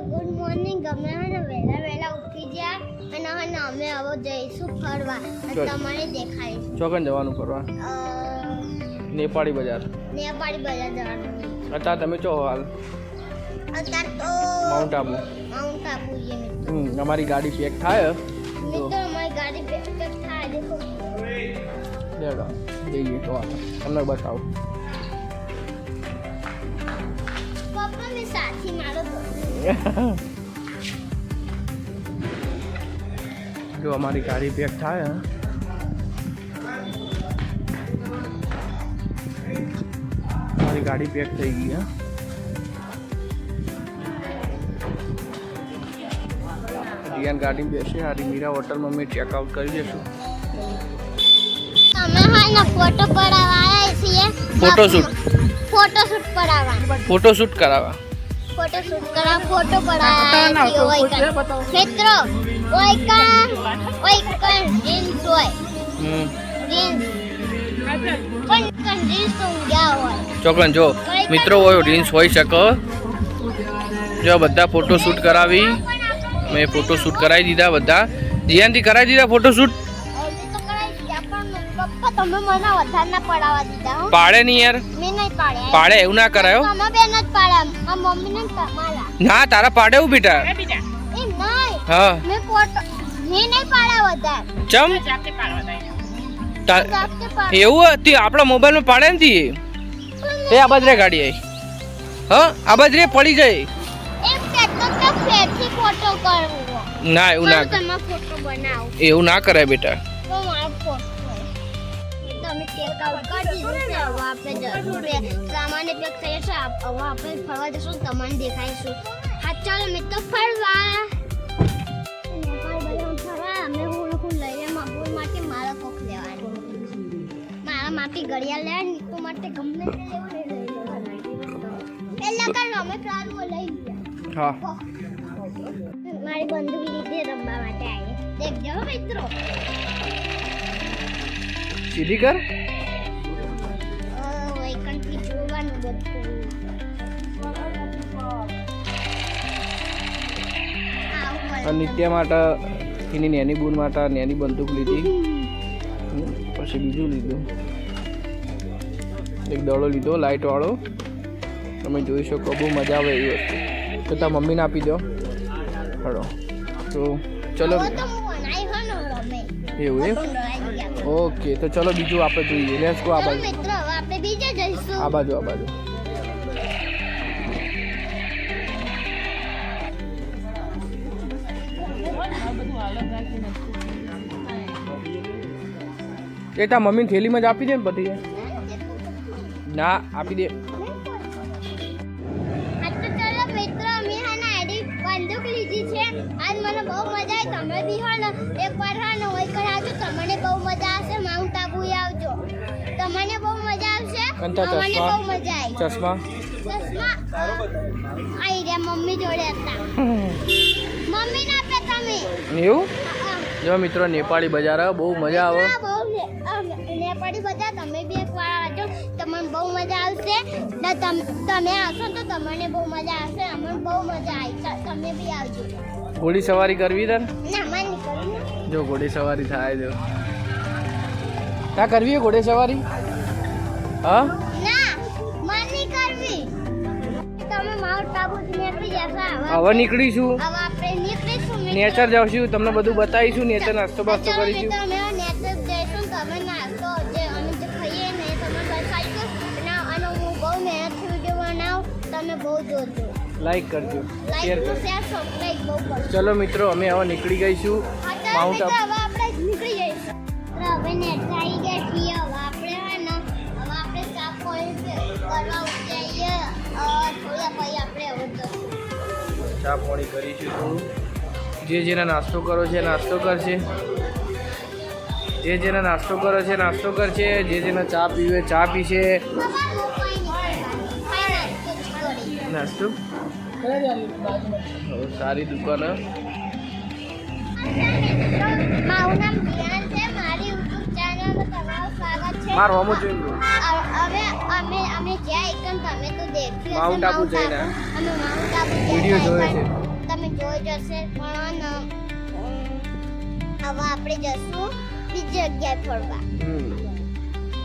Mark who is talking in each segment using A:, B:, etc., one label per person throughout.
A: Good morning. અમે વહેલા ઉઠી ગયા અને અમે હવે જઈશું ફરવા. તમારે દેખાડીશું.
B: ચોકન જવાનું ફરવા? નેપાળી બજાર.
A: નેપાળી બજાર જવાનું.
B: અત્યારે તમે ચો હાલ?
A: અત્યારે તો
B: માઉન્ટ આબુ.
A: માઉન્ટ આબુ જઈએ.
B: અમારી ગાડી પેક થાય
A: મિત્રો અમારી ગાડી પેક થાય. દેખો
B: દેડો જઈએ તો તમને બતાવું.
A: પપ્પા મેં સાથી મારો
B: જો અમારી ગાડી પેક થાય અમારી ગાડી પેક થઈ ગઈ રિયાન ગાડી બેસે હારી મીરા હોટલમાં મેં ચેકઆઉટ કરી દઈશું.
A: અમે હાલના ફોટો પડાવવા આવ્યા છીએ.
B: ફોટોશૂટ
A: પડાવવા.
B: ફોટોશૂટ કરાવવા.
A: ફોટો પડાવવા મિત્રો રીલ્સ હોય.
B: ચોકન જો મિત્રો હોય રીલ્સ હોઈ શકો. જો બધા ફોટોશૂટ કરાવી મેં ફોટોશૂટ કરાવી દીધા બધા. જીયાનથી કરાવી દીધા ફોટોશૂટ.
A: તમે મને વધારે ના પડાવવા દીધા.
B: પાડે નહીં યાર.
A: મેં નહીં પાડ્યા.
B: પાડે એવું ના કરાયો.
A: તમે બેન જ પાડ્યા. આ મમ્મી ને તમારા.
B: ના તારા પાડે એવું બેટા.
A: એ નહીં.
B: હા
A: મેં ફોટો મેં નહીં પાડ્યા વધારે.
B: ચમ
A: જાતે
B: એવું હતી આપણા મોબાઈલમાં પાડે નથી એ આ બાજરે ગાડી આવી. હા આ બાજરે પડી જાય.
A: એમ કહેતો તો ફેરથી ફોટો કરવો.
B: ના એવું ના
A: તમે ફોટો બનાવો.
B: એવું ના કરાય બેટા.
A: તો મારો ફોટો તમે ટેક આઉટ કરી દીધું છે. હવે આપણે સામાન્ય પેક થઈએ છે. હવે આપણે ફરવા જશું. તમને દેખાઈશું. હા ચાલો મિત્રો ફરવા. અમે હું લઈને માપુર માટે મારા કોક લેવાનું. મારા માપી ઘડિયાળ લેવાની તો માટે ગમે તે લેવું લઈ પેલા કાલ અમે પ્લાન લઈ ગયા.
B: હા
A: મારી બંદૂક લીધી રમવા માટે આવી. દેખજો મિત્રો.
B: સીધી કર.
A: વૈકંઠથી જોવાનું બધું.
B: નિત્ય માટે એની નેની બૂન માટે નેની બંદૂક લીધી. પછી બીજું લીધું એક દડો લીધો લાઇટ વાળો. તમે જોઈ શકો બહુ મજા આવે એવી વસ્તુ. તો તારા મમ્મીને આપી દો. હળો તો ચલો એવું એમ. ઓકે તો ચલો બીજું આપણે જોઈએ. Let's go. આ બાજુ આ બાજુ આ બાજુ. એ તાર મમ્મીની થેલીમાં જ આપી દે ને બધી. ના આપી દે.
A: બંદૂક લીધી છે. આજ મને બહુ મજા આવી. તમે બી હો ને એકવાર હો ને હોય કર આવજો. તમને બહુ મજા આવશે. માઉન્ટ આબુ આવજો. તમને બહુ મજા આવશે. મને બહુ મજા આવી.
B: ચશ્મા
A: આઈ રે મમ્મી જોડે હતા. મમ્મી ના આપે તમે.
B: એવું જો મિત્રો નેપાળી બજાર બહુ મજા આવે.
A: નેપાળી બજાર તમે બી એકવાર આવજો. તમને બહુ મજા આવશે. તમે આવશો તો તમને બહુ મજા આવશે. અમને બહુ મજા આવી. તમે બી આવજો.
B: ઘોડી સવારી કરવી તાર?
A: ના મને નહીં કરવી.
B: જો ઘોડી સવારી થાય જો. તા કરવી હે ઘોડી સવારી? હા
A: ના મને નહીં કરવી. તમે માઉન્ટ આબુ નીકળી જશો.
B: હવે નીકળીશું.
A: હવે આપણે નીકળીશું.
B: નેચર જઈશું. તમને બધું બતાવીશું. નેચર નાસ્તો બાસ્તો કરીશું.
A: તમે નેચર જઈશું. તમે નાસ્તો જે અમે જે ખાઈએ ને તમે બતાવીશું. અને હું બહુ મહેનતથી વિડીયો બનાવું. તમે બહુ જોજો.
B: લાઈક કરજો, શેર કરજો.
A: સબસ્ક્રાઇબ બહુ કરજો.
B: ચલો મિત્રો અમે હવે નીકળી ગઈશું માઉન્ટ આબુ.
A: હવે આપણે નીકળી જઈશું. હવે નેચર આવી ગયા છીએ. હવે આપણે હે ને હવે આપણે ચા પોઈન્ટ કરવા જઈએ. થોડા પછી આપણે હવે જઈશું.
B: ચા પાણી કરીશું થોડું. જે જેને નાસ્તો કરો છે નાસ્તો કરશે. જે જેને નાસ્તો કરો છે નાસ્તો કરશે. જે જેને ચા પીવે ચા પીશે. નાસ્તો સારી દુકાન.
A: મારું નામ જીયાન છે. મારી યુટ્યુબ ચેનલ વિડીયોમાં તમારું સ્વાગત છે.
B: માર હોમો જોઈ લો.
A: હવે અમે જ્યાં એકમ તમે તો દેખ્યું હશે
B: માઉન્ટ આબુ જઈને.
A: અમે માઉન્ટ આબુ ગયા
B: વિડીયો
A: હતા,
B: જોયો છે.
A: તમે જોઈ જશે પણ હવે આપણે જશું બીજી જગ્યાએ ફરવા.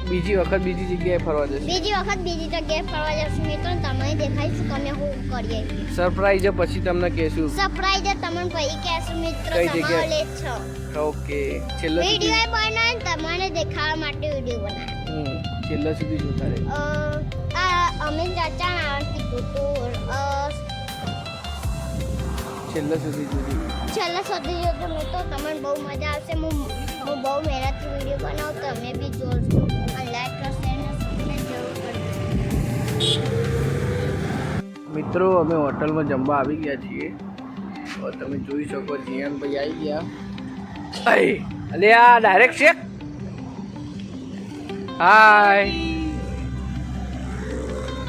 B: બીજી વખત બીજી જગ્યાએ ફરવા જશે.
A: બીજી વખત બીજી જગ્યાએ ફરવા જશું મિત્રો. તમને દેખાડીશું કે અમે શું કરીએ.
B: સરપ્રાઈઝ પછી તમને કહેશું.
A: સરપ્રાઈઝ તમને પછી કહેશું મિત્રો.
B: કઈ
A: તમારે
B: જગ્યાએ?
A: લે છો
B: ઓકે છેલ્લે સુધી
A: વિડીયો બનાવે તમને દેખાડવા માટે વિડીયો બનાવે.
B: છેલ્લે સુધી જોતા રહે.
A: અમે ચાચા આવતી કુટુર
B: છેલ્લે સુધી જોજો.
A: છેલ્લા સુધી જોજો મિત્રો. તમને બહુ મજા આવશે. હું બહુ મહેનતથી વિડીયો બનાવું તમે બી જોજો અને લાઈક કરશે અને સબસ્ક્રાઈબ જરૂર કરજો.
B: મિત્રો અમે હોટલમાં જમવા આવી ગયા છીએ. તો તમે જોઈ શકો જીયાનભાઈ આવી ગયા. અલે આ ડાયરેક્ટ છે. હાય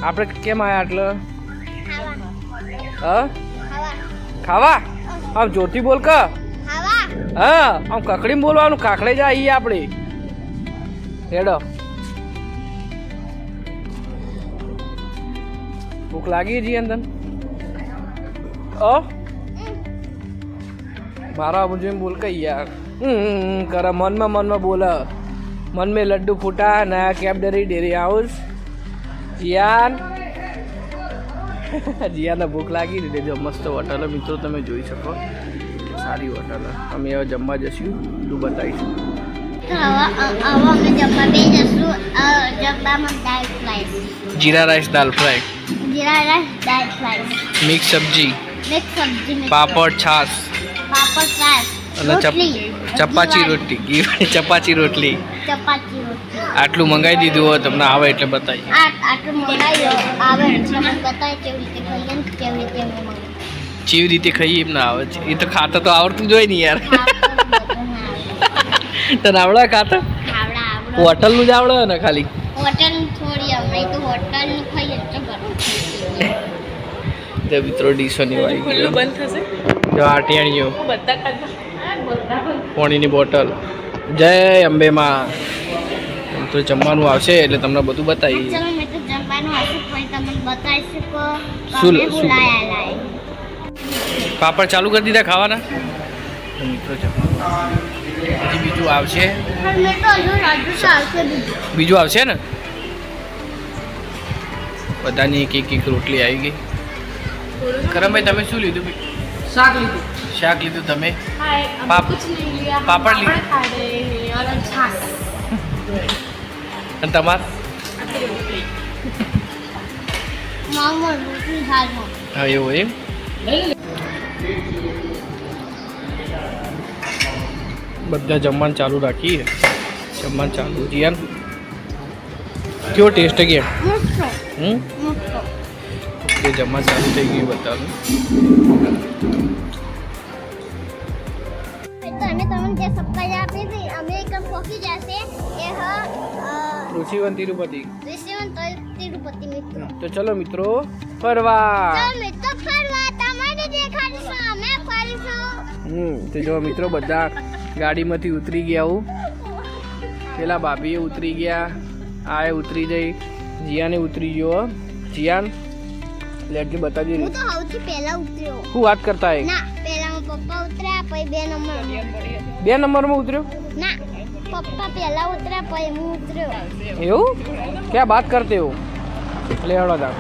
B: આપણે કેમ આયા એટલે
A: ખાવા
B: ખાવા આમ જોરથી બોલ ક
A: ખાવા
B: હા આમ કકડીમાં બોલવાનું. કાકડે જ આવીએ આપણે. હેડો ભૂખ લાગી જીયાન તને? મારા મુझे बोल के यार कर मन में बोला मन में लड्डू फूटा नया कैब डरी डेरी हाउस जियान जियाने भूख लागी जो मस्त होटल મિત્રો તમે જોઈ શકો સારી હોટલ. અમે હવે જમવા જશું. તું બતાવીશું.
A: અમે જમવા બે જશું. જમવામાં દાળ ફ્રાય,
B: જીરા રાઈસ દાલ ફ્રાય,
A: જીરા રાઈસ દાળ ફ્રાય,
B: મિક્સ સબ્જી,
A: મિક્સ સબ્જી,
B: પાપડ છાસ
A: પાપડ છાશ
B: અને ચપાચી રોટલી. ચપાચી રોટલી
A: ચપાતી રોટલી.
B: આટલું મંગાવી દીધું હોય તમને આવે એટલે બતાવી.
A: આટલું મંગાવ્યો આવે એટલે મને બતાવે કેવી રીતે ખાઈએ ને કેવી રીતે અમે મંગાવીએ.
B: જેવી રીતે ખાઈએ એમ ના આવે. એ તો ખાતા તો આવડતું જ હોય ને યાર. તને આવડે ખાતા? હોટલનું જ આવડે ને ખાલી.
A: હોટલ થોડી અમે તો હોટલનું ખાઈએ તો ઘરનું ખાઈએ.
B: તે મિત્રો ડીશોની વાળી ગયો.
C: બંધ થશે
B: જો આટિયાણીઓ,
C: બધા ખાતા
B: પાણીની બોટલ. જય અંબે માં. તો જમવાનું આવશે એટલે તમને બધું બતાવી.
A: ચલો મેં તો જમવાનું હશે પછી તમને બતાવીશું કે
B: શું-
A: તમે બોલાયા લાય.
B: પાપડ ચાલુ કરી દીધા ખાવાના. તો મિત્રો જમવાનું હજી બીજું આવશે.
A: પણ મેં તો હજુ ચાલશે બીજું.
B: બીજું આવશે ને. બધાની એક રોટલી આવી ગઈ. કરમભાઈ તમે શું લીધું?
C: શાક લીધું.
B: શાક લીધું તમે?
C: हाय
B: पाप-
C: कुछ नहीं लिया.
B: पापड़ ली-
C: खा रहे हैं और छाछ.
B: અને તમાર?
A: મામા રોટલી ખાજો.
B: હા એવું એમ. બધા જમવાનું ચાલુ રાખીએ. જમવાનું ચાલુ. જીયાન કેવો ટેસ્ટ ગયા?
A: મસ્ત
B: મસ્ત જમવાનું ચાલુ થઈ ગયું બધાનું.
A: તો અમે તમને જે સરપ્રાઈઝ આપી હતી અમે એકમ પહોંચી જશે એ
B: ઋષિવન તિરુપતિ.
A: ઋષિવન તિરુપતિ મિત્રો.
B: તો ચલો મિત્રો ફરવા.
A: ચાલો મિત્રો ફરવા તમને દેખાડીશું અમે ફરીશું.
B: તો જો મિત્રો બધા ગાડીમાંથી ઉતરી ગયા. હું પેલા ભાભીએ ઉતરી ગયા, આએ ઉતરી જઈ, જીયાને ઉતરી ગયો. જીયાન લેટજી બતાવી
A: હું તો સૌથી પહેલા ઉતર્યો.
B: શું વાત કરતા હે?
A: ના પહેલા પપ્પા ઉતર્યા પછી 2 નંબર.
B: 2 નંબરમાં ઉતર્યો?
A: ના પપ્પા પહેલા ઉતર્યા પછી હું ઉતર્યો.
B: એવું ક્યાં બાત કરતે હો? લે હળો તા.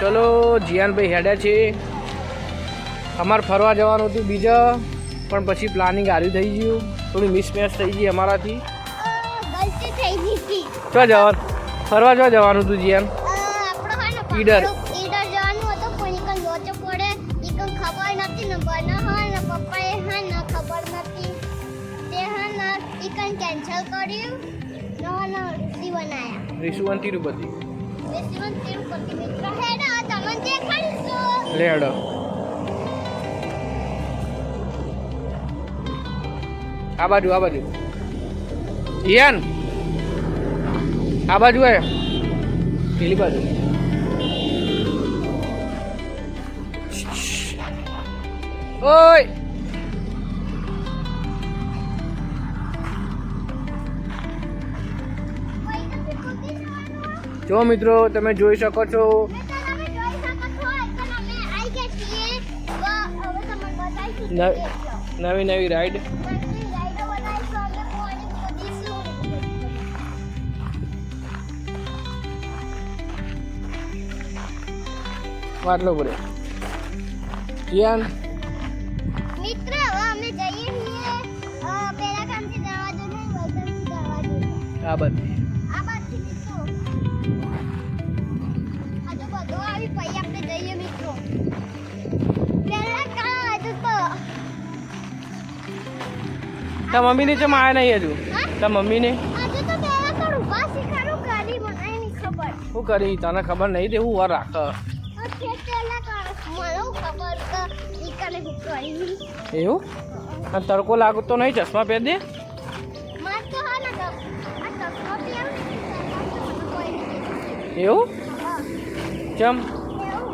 B: ચલો જીયાનભાઈ હેડ્યા છે. અમારે ફરવા જવાનું હતું બીજા પણ પછી પ્લાનિંગ હાર્યું થઈ ગયું. થોડી મિસમેચ થઈ ગઈ અમારાથી.
A: ગલતી થઈ ગઈ હતી.
B: ચો જવાનું ફરવા જો જવાનું હતું જીયાન?
A: આપણો હે ને
B: ઈડર.
A: ઈડર જવાનું હતું પણ ઈકન લોચો પડે ઈકન ખબર નથી ને બના હોય ને પપ્પાએ હે ને ખબર નથી તે હે ને ઈકન કેન્સલ કર્યું નો ઋષિવન આયા.
B: ઋષિવન તિરુપતિ.
A: ઋષિવન તિરુપતિ મિત્ર હેડો તમને દેખાડીશું.
B: લે હેડો. આ બાજુ જીયાન આ બાજુ હે પેલી બાજુ. ઓય જો મિત્રો તમે જોઈ શકો છો
A: તમે જોઈ શકો છો એકદમ અમે આવી ગયા છીએ હવે તમને બતાવીશું
B: નવી નવી રાઈડ
A: રાઈડો બનાવીશું અને પાણી ખોદીશું
B: વાટલો પડે જીયાન
A: મિત્ર હવે અમે જઈએ છીએ પેલા કામથી દરવાજો નહીં વૈકલ્પિક દરવાજો
B: આ બધી
A: આ બાજુ મિત્રો આ જો બધો આવી પછી આપણે જઈએ મિત્રો પેલા કામ હજુ તો
B: તા મમ્મીને ચમ આયા નહીં હજુ
A: હા?
B: તા મમ્મીને
A: હજુ તો પેલા તો ઊભા શીખાડું કરી મને નહીં ખબર
B: શું કરી તને ખબર નહીં તે હું વાર રાખ
A: ઓકે પેલા કામ મને ખબર કે ઈકાને હું કરી
B: એવું અને તડકો લાગતો નહીં ચશ્મા પહેર દે
A: માર તો હા ના આ તકનો પી આવે ને કોઈ નહીં
B: એવું
A: હા
B: ચમ
A: એવું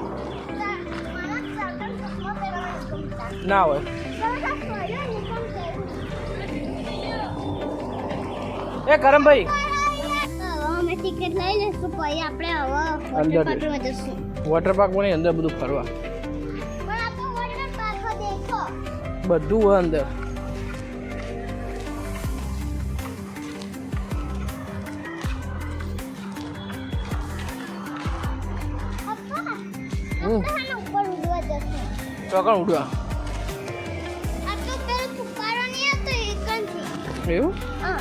A: મારા સાકર તકનો પહેરવાનું ગમતા
B: ના હોય એ કરમભાઈ
A: અમે ટિકિટ લઈ લઈશું પછી આપણે હવે
B: અંદર
A: વોટર પાર્કમાં જશું
B: વોટર પાર્કમાં નહીં અંદર બધું ફરવા
A: પણ આ તો વોટર પાર્કમાં દેખો
B: બધું હોય અંદર
A: પપ્પા
B: હમ.
A: આપણે ઉપર ઉડવા જશું
B: ચોકણ ઉડવા
A: આ તો પેલો ફુકારો નહીં હતો એકનથી
B: એવું
A: હા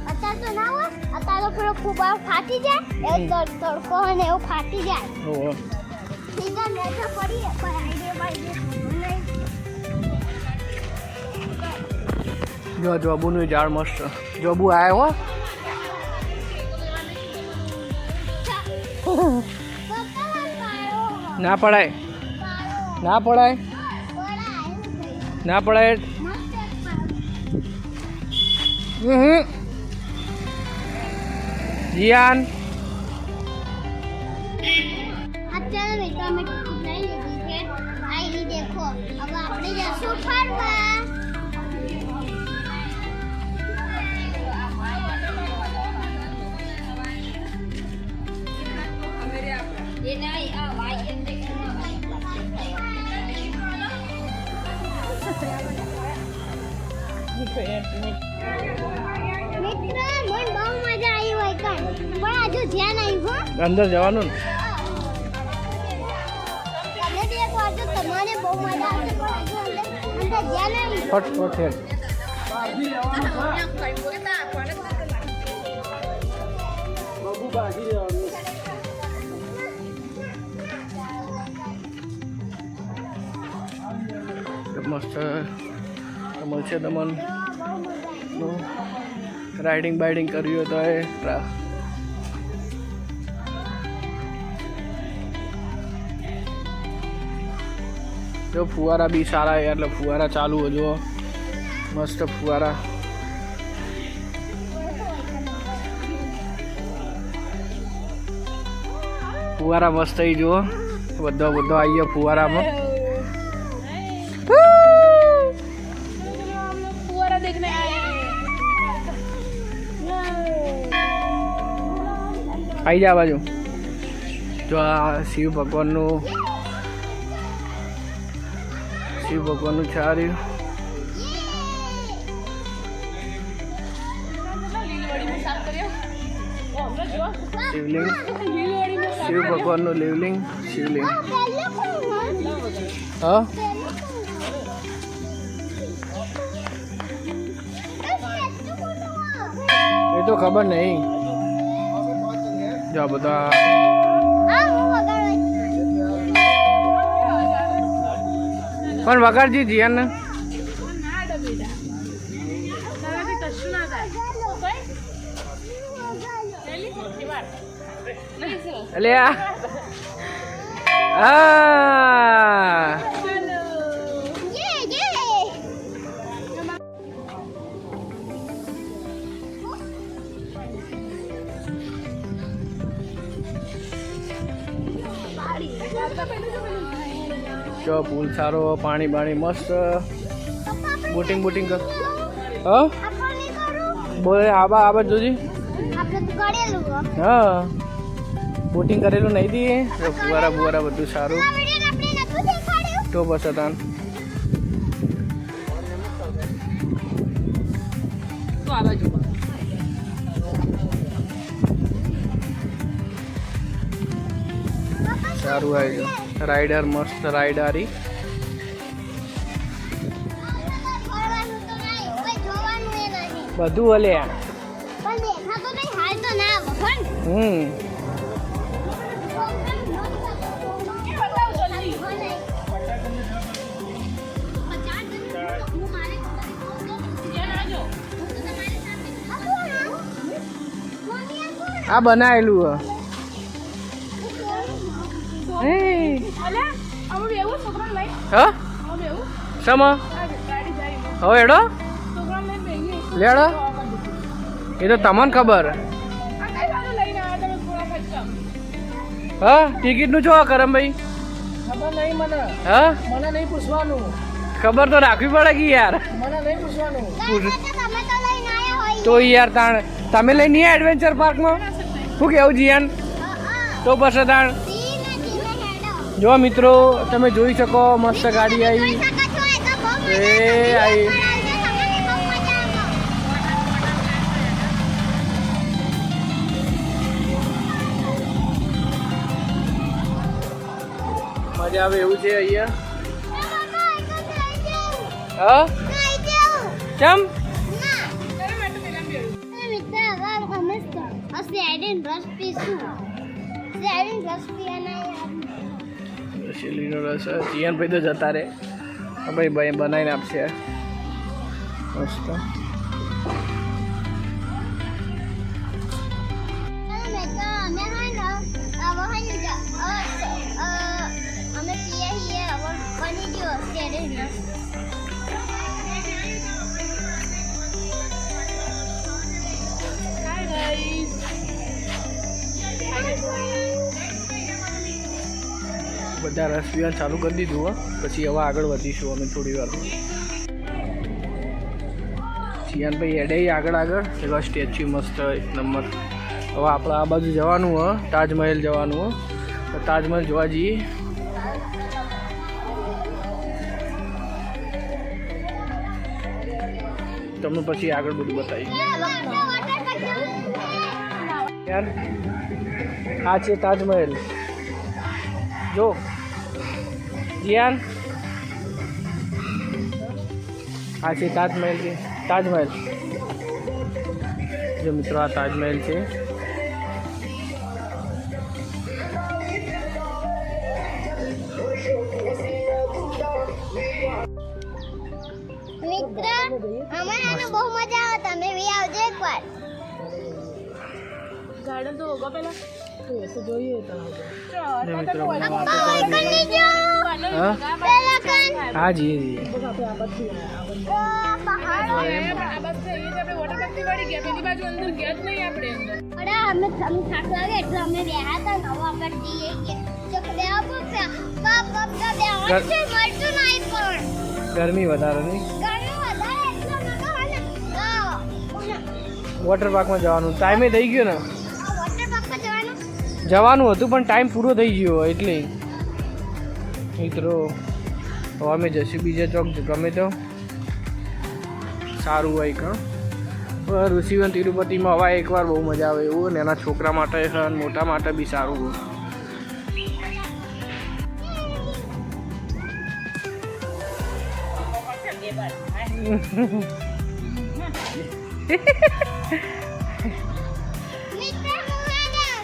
A: અત્યારે તો ના હોય અત્યારે તો પેલો ફુકારો ફાટી જાય એ તડકો હોય ને એવું ફાટી જાય
B: ઓહો
A: સીધા નેચા પડીએ પણ આઈડિયા
B: જો જોબુનું ઝાડ મસ્ત જોબુ આવ્યો હો ના પડાય ના પડાય ના પડાય જીયાન
A: અત્યારે મિત્રો અમે ટિકિટ લઈ લીધી છે આઈડી દેખો હવે આપણે જશું ફરવા મિત્ર મને બહુ મજા આવી હોય કાં પણ હજુ ધ્યાન આવ્યું હો
B: અંદર જવાનું ને
A: તમે દેખો હજુ તમારે બહુ મજા આવશે પણ હજુ અંદર ધ્યાન આવ્યું
B: ફટ હેડ મસ્ત મળશે તમને રાઇડિંગ બાઇડિંગ કરવી હોય તો એ જો ફુવારા બી સારા એટલે ફુવારા ચાલુ હજુ મસ્ત ફુવારા ફુવારા મસ્ત થઈ જુઓ બધો આવી ગયો ફુવારામાં
C: फुवारा देखने आए हैं
B: આવી જા બાજુ જો આ શિવ ભગવાનનું છાર્યું શિવલિંગ શિવ ભગવાનનું શિવલિંગ હા એ તો ખબર નહીં જો આ બધા પણ વગાડજી જીયાન ને અલે આ જો પુલ સારો પાણી બાણી મસ્ત બોટિંગ કર હા બોલે આબા જોજી
A: આપણે તો કરેલું
B: હા બોટિંગ કરેલું નહીં દી ફુવારા બુવારા બધું સારું
A: આ વિડિયો આપણે નતું દેખાડ્યું.
B: તો બસ હતા
C: તો આ બાજુ
B: સારું આવી રાઈડર મસ્ત રાઈડ
A: ફરવાનું તો નહીં, કોઈ જોવાનું એ નહીં.
B: બધું હલે
A: પણ દેખાતો નહીં, હાલ તો ના આવે, પણ.
B: આ બનાવેલું હે
C: અલે અમે બેવું છોકરાને લઈ
B: હા
C: અમે બેવું
B: સમા
C: આ ગાડી જાય
B: હવે એડો
C: છોકરાને લઈને બેહીએ
B: લેડો એ તો તમને ખબર
C: આ કઈ બાજુ લઈને આવ્યા તમે થોડા ખર્ચા
B: હા ટિકિટનું જો કરમભાઈ
C: ખબર નહીં મને
B: હા
C: મને નહીં પૂછવાનું
B: ખબર તો રાખવી પડે કે યાર
C: મને નહીં પૂછવાનું
A: તમે તો લઈને આયા હોય.
B: તો યાર તાણ તમે લઈ નહીં એડવેન્ચર પાર્કમાં શું કેવું જીયાન તો બસ તાણ
A: ધીમે ધીમે હેડો.
B: જો મિત્રો તમે જોઈ શકો મસ્ત ગાડી આવી
A: જોઈ શકો છો, એ તો બહુ મજા
B: એ
A: આવે.
B: આવી
A: તમને બહુ મજા
B: મજા આવે એવું છે અહીંયા
A: આવે.
B: હા
A: નહીં જાઉં.
B: કેમ
A: ના. મિત્ર, હવે અમે સ્લાઇડિંગ રસ પીશું. સ્લાઇડિંગ રસ પીવાના
B: શેલીનો રસ જીયાન ભાઈ તો જતા રહે ભાઈ ભાઈ બનાવીને આપશે મસ્ત
A: અમે પીએ છીએ હવે બની ગયો સ્લાઇડિંગ રસ.
C: હાય ગાઈસ
B: બધા રસ પીવાનું ચાલુ કરી દીધું હો પછી હવે આગળ વધીશું અમે થોડી વાર જીયાનભાઈ એડે આગળ એવા સ્ટેચ્યુ મસ્ત એક નંબર હવે આપણે આ બાજુ જવાનું હો તાજમહેલ જવાનું હો તો તાજમહેલ જોવા જઈએ તમને પછી આગળ બધું બતાવીએ યાર આ છે તાજમહેલ જો જીયાન આ છે તાજમહેલ છે તાજમહેલ જો મિત્રો આ તાજમહેલ છે
A: મિત્ર, અમારાને બહુ મજા આવે. તમે બી આવજો એકવાર.
C: ગાર્ડન તો હોગા પેલા તો એ તો જોઈએ તો
B: જો મિત્રો બધા વાતો
A: બાય
B: કરે
A: કરી જો.
B: હા
A: પેલા કન.
B: હા જી
C: આપણે આ બાજુ
A: ઓ, પહાડ.
C: આ બાજુ જઈએ તો આપણે વોટર પાર્ક થી વળી ગયા પેલી બાજુ અંદર ગયા જ નહીં આપણે અંદર
A: અરે અમે થાક લાગે એટલે અમે બેહા હતા ને હવે આગળ જઈએ કે જો બેહા બાપ બેહા છે મળતું નહીં પણ
B: ગરમી વધારે નહીં
A: ઘણું વધારે એટલે અમે તો હે ને
B: વોટર પાર્કમાં જવાનું ટાઈમે થઈ ગયો ને
A: વોટર પાર્કમાં જવાનું.
B: જવાનું હતું પણ ટાઈમ પૂરો થઈ ગયો એટલે મિત્રો હવે અમે જશું બીજા ચોક ગમે તો સારું હોય કાં ઋષિવન તિરુપતિમાં હવા એકવાર બહુ મજા આવે એવું ને એના છોકરા માટે અને મોટા માટે બી સારું હોય
A: મિત્ર મુહાના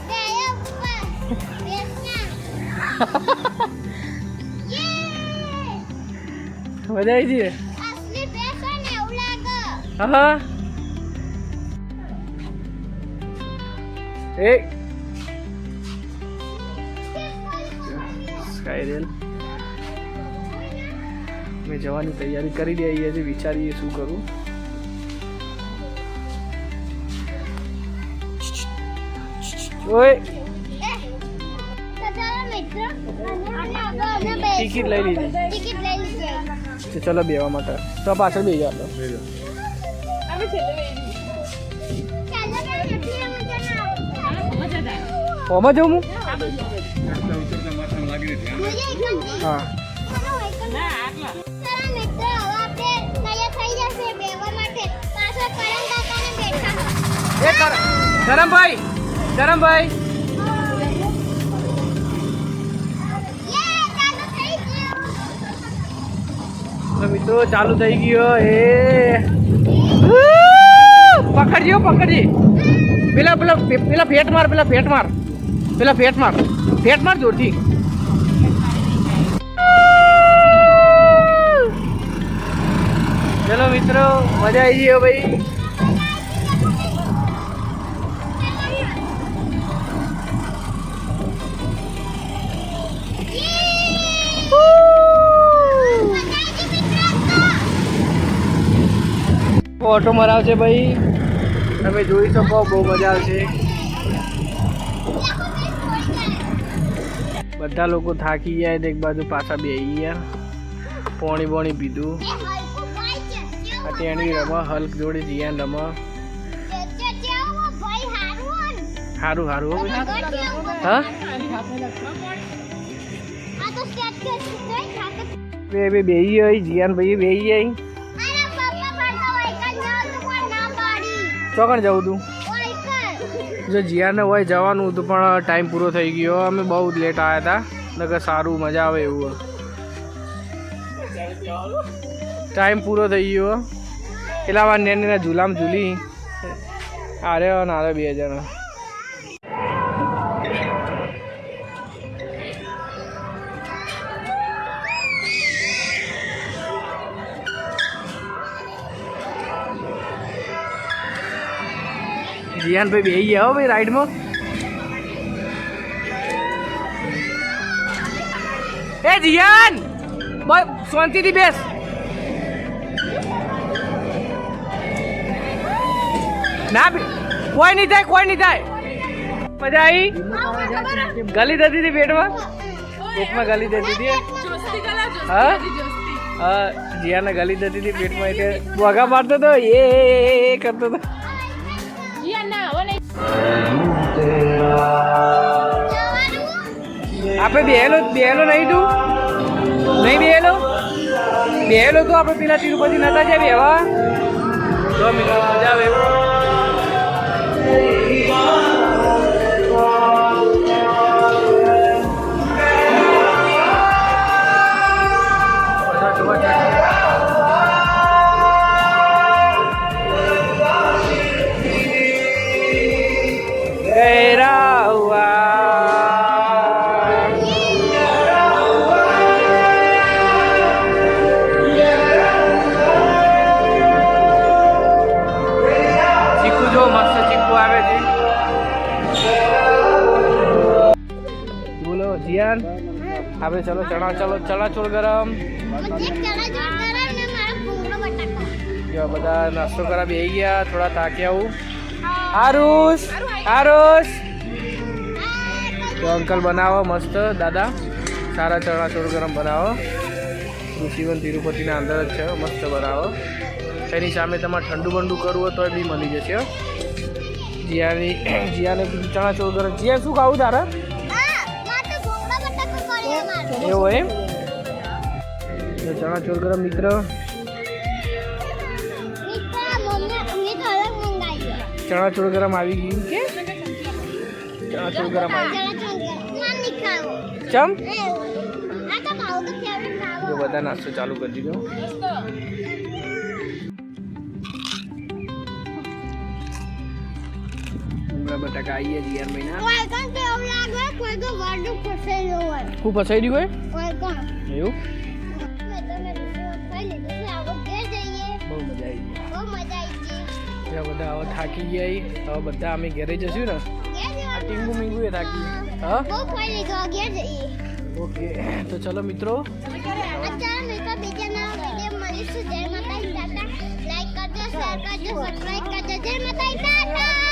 A: બેયો ઉપર બેસના યે
B: મજા આવી છે
A: અસલી બેસો ને એવું લાગે.
B: હા એ સ્કાય રેલ મેં જવાની તૈયારી કરી દઈએ છે વિચારીએ શું કરું ઓય
A: તો ચાલો મિત્ર અને આગળ અમે
B: ટિકિટ લઈ લીધી
A: ટિકિટ લઈ લીધી.
B: તો ચલો બેવા માટે તો પાછળ બેસી જાઓ
C: અમે છેલ્લે બેસી
A: ચાલો ને નથી મજા ના આવે.
C: મજા
B: ઓમાં જાઉં હું
A: મુજે એકમ
B: હા
A: ચલો એકમ
C: ના આટલા
A: સારા મિત્રો હવે આપણે તૈયાર થઈ જશે બેવા માટે પાછળ કરમ કાકાને બેઠા
B: એ કરમભાઈ કરમભાઈ
A: યે ચાલુ થઈ ગયું
B: તો મિત્રો ચાલુ થઈ ગયો એ પકડજો પકડજી પેલા પેલા પેલા ફેટ માર પેલા ફેટ માર પેલા ફેટ માર જોરથી ચલો મિત્રો મજા આવી ગયો ભાઈ ઓટો મરાવશે ભાઈ તમે જોઈ શકો બહુ મજા આવશે બધા લોકો થાકી ગયા એક બાજુ પાછા બેસી ગયા પોણી બોણી પીધું
A: એ હલકો ભાઈ છે
B: આ ટેણી રમા હલ્ક જોડે જીયાન રમા
A: ભાઈ હારું
B: સારું સારું હો ભાઈ
A: હા
B: હા
A: આ તો સ્ટેટ કે છે ખાતે
B: બે બેસી ગઈ જીયાન ભાઈ બેસી ગઈ
A: અરે પપ્પા પડતો હોય કે ના તો પણ ના પાડી
B: ચોકણ જવું તું
A: હોય કર
B: જો જીયાને હોય જવાનું હતું પણ ટાઈમ પૂરો થઈ ગયો અમે બહુ લેટ આવ્યા હતા નકર સારું મજા આવે એવું ટાઈમ પૂરો થઈ ગયો પેલા વાર નેના ઝૂલામાં ઝૂલી આરે નારે 2 જણા જીયાન ભાઈ બેસી ગયા હો ભાઈ રાઈડમાં એ જીયાન બસ શાંતિથી બેસ ના કોઈ નહીં થાય મજા આવી ગલી જતી હતી પેટમાં ગલી જતી હતી
C: જોસ્તી કલા
B: હા?
C: જોસ્તી
B: હા જીયાને ગલી જતી હતી પેટમાં એટલે બોગા મારતો હતો એ કરતો હતો
C: યા ના હવે નહીં
B: આપણે બેહેલો નહીં તું નહીં બેહેલો તો આપણે પેલા તિરુપતિ નતા જાય બેવા તો મિત્રો મજા આવે જીયાન આપણે ચણાચોળ ગરમ
A: મુજે ચલા જો કરા ને મારા ભૂંગળો બટાકો
B: જો બધા નાસ્તો કરા બેસી ગયા થોડા થાક્યા હું આરુષ તો અંકલ બનાવો મસ્ત દાદા સારા ચણાચોળ ગરમ બનાવો ઋષિવન તિરુપતિના અંદર જ છે મસ્ત બનાવો એની સામે તમારે ઠંડુ બંડુ કરવું હોય તો બી મળી જશે જીયાને કીધું ચણાચોળ ગરમ જીયા શું ખાવું તારે એવું એમ ચણાચોળ ગરમ મિત્ર ચણાચોળ ગરમ આવી ગયું કે ચણાચોળ ગરમ આવી ચમ જો બધા નાસ્તો ચાલુ કરી દીધો બટાકા આવી ગયા જીયાર મહિના ખૂબ ફસાઈ ગયું હોય એવું બહુ મજા આવી બધા હવે થાકી ગયા હવે બધા અમે ઘરે જશું ને આ ટીંગુ મીંગુ એ થાકી હા ઓકે તો ચલો મિત્રો
A: લાઈક કરજો શેર કરજો સબસ્ક્રાઇબ કરજો જય માતા ટાટા